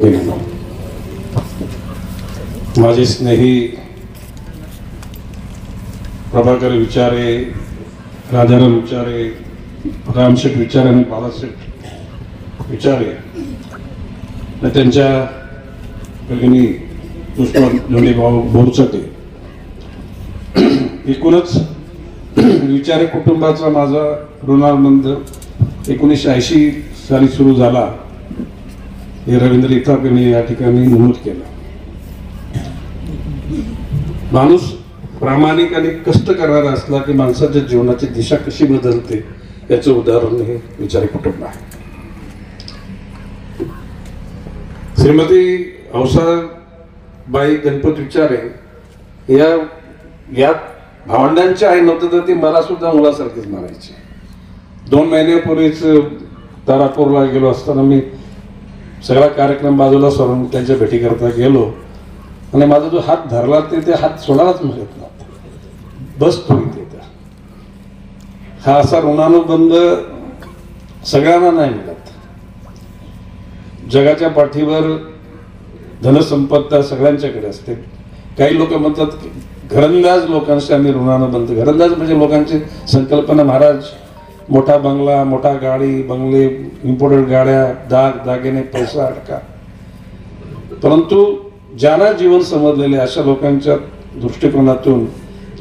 भगिनींनो, माझे स्नेही प्रभाकर विचारे, राजाराम विचारे, रामशेठ विचारे आणि बाळाशेठ विचारे, त्यांच्या भगिनी पुष्पा धोंडेभाऊ बोरचटे, एकूणच विचारे कुटुंबाचा माझा ऋणानुबंध 1980 साली सुरू झाला हे रवींद्र इथापीने या ठिकाणी नमूद केलं. माणूस प्रामाणिक आणि कष्ट करणारा असला की माणसाच्या जीवनाची दिशा कशी बदलते याचं उदाहरण हे विचारे कुटुंब आहे. श्रीमती हौसाबाई गणपत विचारे या भावंडांची आई नव्हतं तर ती मला सुद्धा मुलासारखीच म्हणायची. 2 महिन्यापूर्वीच तारापूरला गेलो असताना मी सगळा कार्यक्रम बाजूला सोडून त्यांच्या भेटी करता गेलो आणि माझा जो हात धरला ते हात सोडायलाच मिळत नव्हता. बस तो इथे. हा असा ऋणानुबंध सगळ्यांना नाही मिळत. जगाच्या पाठीवर धनसंपत्ता सगळ्यांच्याकडे असते. काही लोक म्हणतात की घरंदाज लोकांशी आम्ही ऋणानुबंध. घरंदाज म्हणजे लोकांची संकल्पना, महाराज मोठा बंगला, मोठा गाडी, बंगले, इम्पोर्टेड गाड्या, दागिने, पैसा अडका. परंतु ज्यांना जीवन समजलेले अशा लोकांच्या दृष्टिकोनातून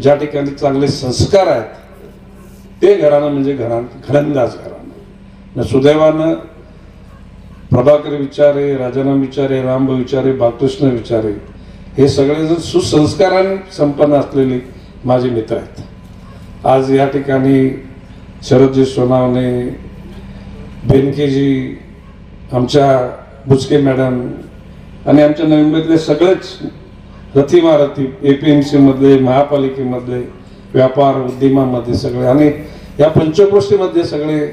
ज्या ठिकाणी चांगले संस्कार आहेत ते घराणं म्हणजे घरंदाज घराणं. सुदैवानं प्रभाकर विचारे, राजाराम विचारे, रामभाऊ विचारे, बाळकृष्ण विचारे हे सगळेजण सुसंस्काराने संपन्न असलेले माझे मित्र आहेत. आज या ठिकाणी शरदजी सोनावणे, बेनकेजी, आमच्या बुचके मॅडम आणि आमच्या नवीन मुंबईतले सगळेच रथीमारथी, APMC मधले, महापालिकेमधले, व्यापार उद्यमामध्ये सगळे आणि या पंचक्रोशीमध्ये सगळे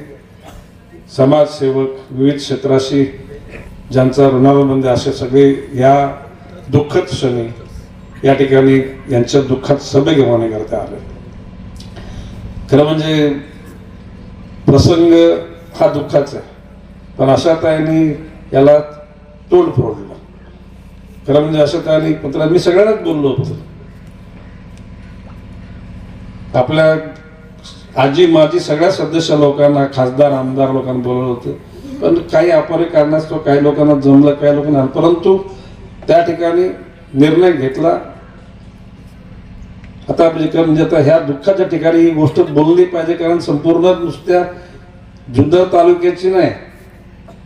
समाजसेवक, विविध क्षेत्राशी ज्यांचा ऋणानुबंध असे सगळे या दुःखद क्षणी या ठिकाणी यांच्या दुःखात सभे घेवाने करता आले. खरं म्हणजे प्रसंग हा दुःखाचा आहे, पण अशा ताईंनी याला तोंड फोडलं. खरं म्हणजे अशा ताईंनी पत्रात मी सगळ्यांनाच बोललो होतो. आपल्या आजी माजी सगळ्या सदस्य लोकांना, खासदार आमदार लोकांना बोलवलं होतं, पण काही अपरिक कारणास्तव काही लोकांना जमलं, काही लोकांना, परंतु त्या ठिकाणी निर्णय घेतला. आता म्हणजे आता ह्या दुःखाच्या ठिकाणी ही गोष्ट बोलली पाहिजे, कारण संपूर्ण नुसत्या जुन्नर तालुक्याची नाही,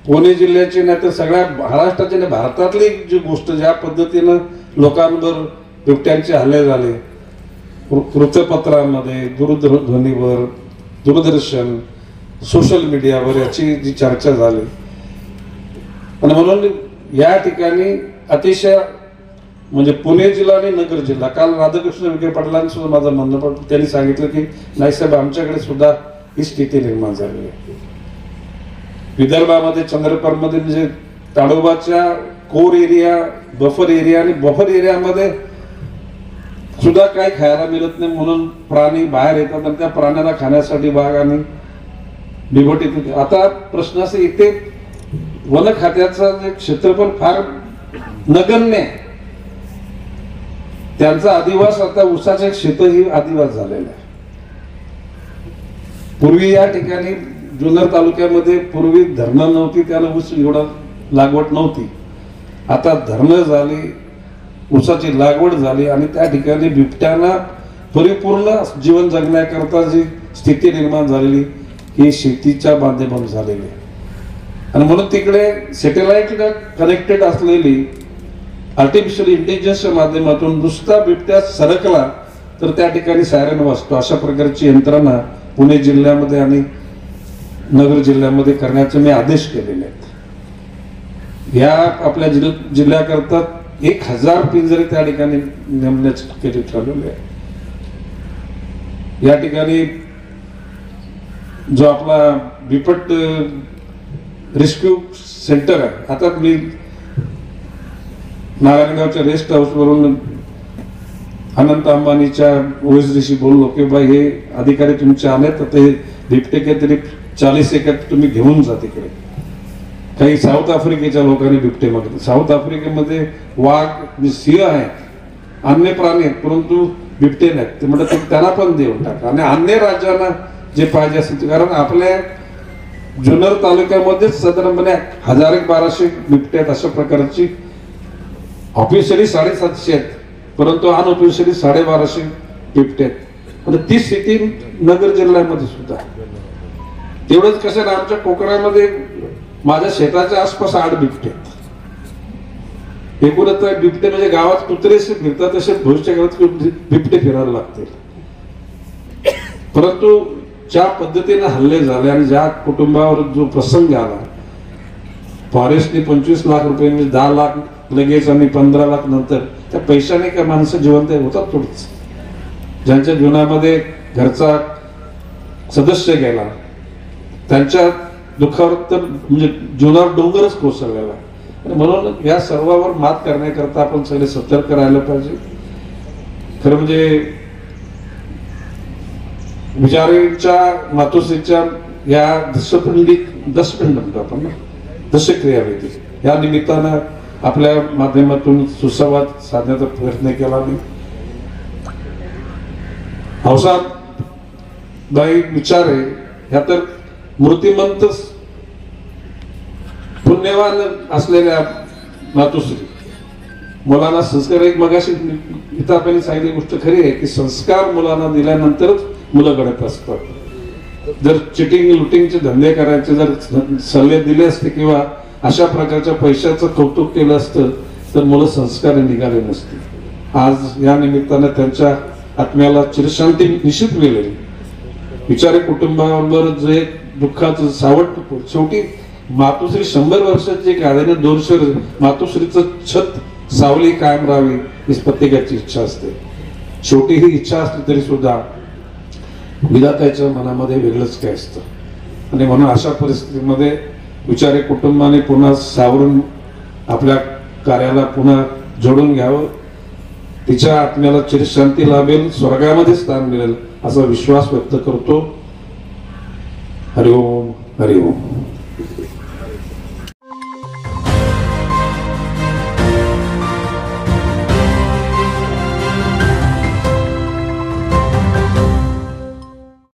पुणे जिल्ह्याची नाही, तर सगळ्या महाराष्ट्राची नाही, भारतातली जी गोष्ट ज्या पद्धतीनं लोकांवर बिबट्यांचे हल्ले झाले, वृत्तपत्रांमध्ये, दूरध्वनीवर, दूरदर्शन, सोशल मीडियावर याची जी चर्चा झाली आणि म्हणून या ठिकाणी अतिशय म्हणजे पुणे जिल्हा आणि नगर जिल्हा, काल राधाकृष्ण विखे पाटलांनी सुद्धा माझं म्हणणं पडलं. त्यांनी सांगितलं की नाही साहेब आमच्याकडे सुद्धा ही स्थिती निर्माण झालेली आहे. विदर्भामध्ये, चंद्रपूरमध्ये म्हणजे ताडोबाच्या कोर एरिया, बफर एरिया आणि बफर एरियामध्ये सुद्धा काही खायला मिळत नाही म्हणून प्राणी बाहेर येतात आणि त्या प्राण्यांना खाण्यासाठी वाघ आणि बिबट येते. आता प्रश्न असे, इथे वन खात्याचं जे क्षेत्रफळ फार नगण्य आहे. त्यांचा अधिवास आता ऊसाचे क्षेत्रही अधिवास झालेला आहे. पूर्वी या ठिकाणी जुन्नर तालुक्यामध्ये पूर्वी धरणं नव्हती, त्याला ऊस एवढा लागवड नव्हती. आता धरणं झाली, ऊसाची लागवड झाली आणि त्या ठिकाणी बिबट्यांना परिपूर्ण जीवन जगण्याकरता जी स्थिती निर्माण झालेली ही शेतीच्या माध्यमातून झालेली आहे. आणि म्हणून तिकडे सॅटेलाइटला कनेक्टेड असलेली आर्टिफिशियल इंटेलिजन्सच्या माध्यमातून नुसता बिबट्या सरकला तर त्या ठिकाणी सायरन वाजतो. अशा प्रकारची यंत्रणा पुणे जिल्ह्यामध्ये आणि नगर जिल्ह्यामध्ये करण्याचे मी आदेश केलेले आहेत. या आपल्या जिल्ह्याकरता 1000 पिंजरे त्या ठिकाणी नेमण्याचे ठरवले आहे. या ठिकाणी जो आपला बिबट रेस्क्यू सेंटर आहे, आता मी नारायणगावच्या रेस्ट हाऊस वरून अनंत अंबानीच्या OSDशी बोललो की बाई हे अधिकारी तुमचे आले तर ते बिबटे काहीतरी 40 एकर तुम्ही घेऊन जा तिकडे. काही साऊथ आफ्रिकेच्या लोकांनी बिबटे मागितले. साऊथ आफ्रिकेमध्ये वाघ सिंह आहेत, अन्य प्राणी आहेत, परंतु बिबटे नाहीत. ते म्हणतात त्यांना पण देऊन टाका आणि अन्य राज्यांना जे पाहिजे असेल ते, कारण आपल्या जुन्नर तालुक्यामध्येच साधारणपणे 1000-1200 बिबटे आहेत. अशा प्रकारची ऑफिशियली 750 आहेत, परंतु अनऑफिशियली 1250 बिबटे आहेत. आणि ती स्थिती नगर जिल्ह्यामध्ये सुद्धा. तेवढंच कसं ना, आमच्या कोकणामध्ये माझ्या शेताच्या आसपास 8 बिबटे आहेत. एकूणच बिबटे म्हणजे गावात कुत्रे फिरतात तसे भविष्य काळात बिबटे फिरायला लागतील. परंतु ज्या पद्धतीने हल्ले झाले आणि ज्या कुटुंबावर जो प्रसंग आला, फॉरेस्टने 25 लाख रुपये, 10 लाख लगेच आणि 15 लाख नंतर, त्या पैशाने काय माणसं जिवंत होतात थोडीच. ज्यांच्या जीवनामध्ये घरचा सदस्य गेला त्यांच्या दुःखावर तर म्हणजे जीवनावर डोंगरच कोसळलेला. म्हणून या सर्वावर मात करण्याकरता आपण सगळे सतर्क राहायला पाहिजे. खरं म्हणजे विचारेच्या मातोश्रीच्या या दशपिंड म्हणतो आपण ना, दशक्रियाविधी या निमित्तानं आपल्या माध्यमातून सुसंवाद साधण्याचा प्रयत्न केला. मी हौसाबाई विचारे ह्या तर मूर्तिमंत पुण्यवान असलेल्या मातोश्री, मुलांना संस्कार. एक मगाशी इथं आपण सांगितली गोष्ट खरी आहे की संस्कार मुलांना दिल्यानंतरच मुलं घडत असतात. जर चिटिंग लुटिंगचे धंदे करायचे जर सल्ले दिले असते किंवा अशा प्रकारच्या पैशाचं कौतुक केलं असतं तर मुलं संस्कारी निघाले नसते. आज या निमित्तानं त्यांच्या आत्म्याला चिरशांती निश्चित मिळेल. विचारे कुटुंबाबरोबर जे दुःखाचं सावट, शेवटी मातोश्री 100 वर्षाची गाड्याने 200 मातोश्रीचं छत सावली कायम राहावी ही प्रत्येकाची इच्छा असते. शेवटी ही इच्छा असली तरी सुद्धा विधात्याच्या मनामध्ये वेगळंच काय असतं. आणि म्हणून अशा परिस्थितीमध्ये विचारे कुटुंबाने पुन्हा सावरून आपल्या कार्याला पुन्हा जोडून घ्यावं. तिच्या आत्म्याला चिरशांती लाभेल, स्वर्गामध्ये स्थान मिळेल असा विश्वास व्यक्त करतो. हरिओम हरिओम.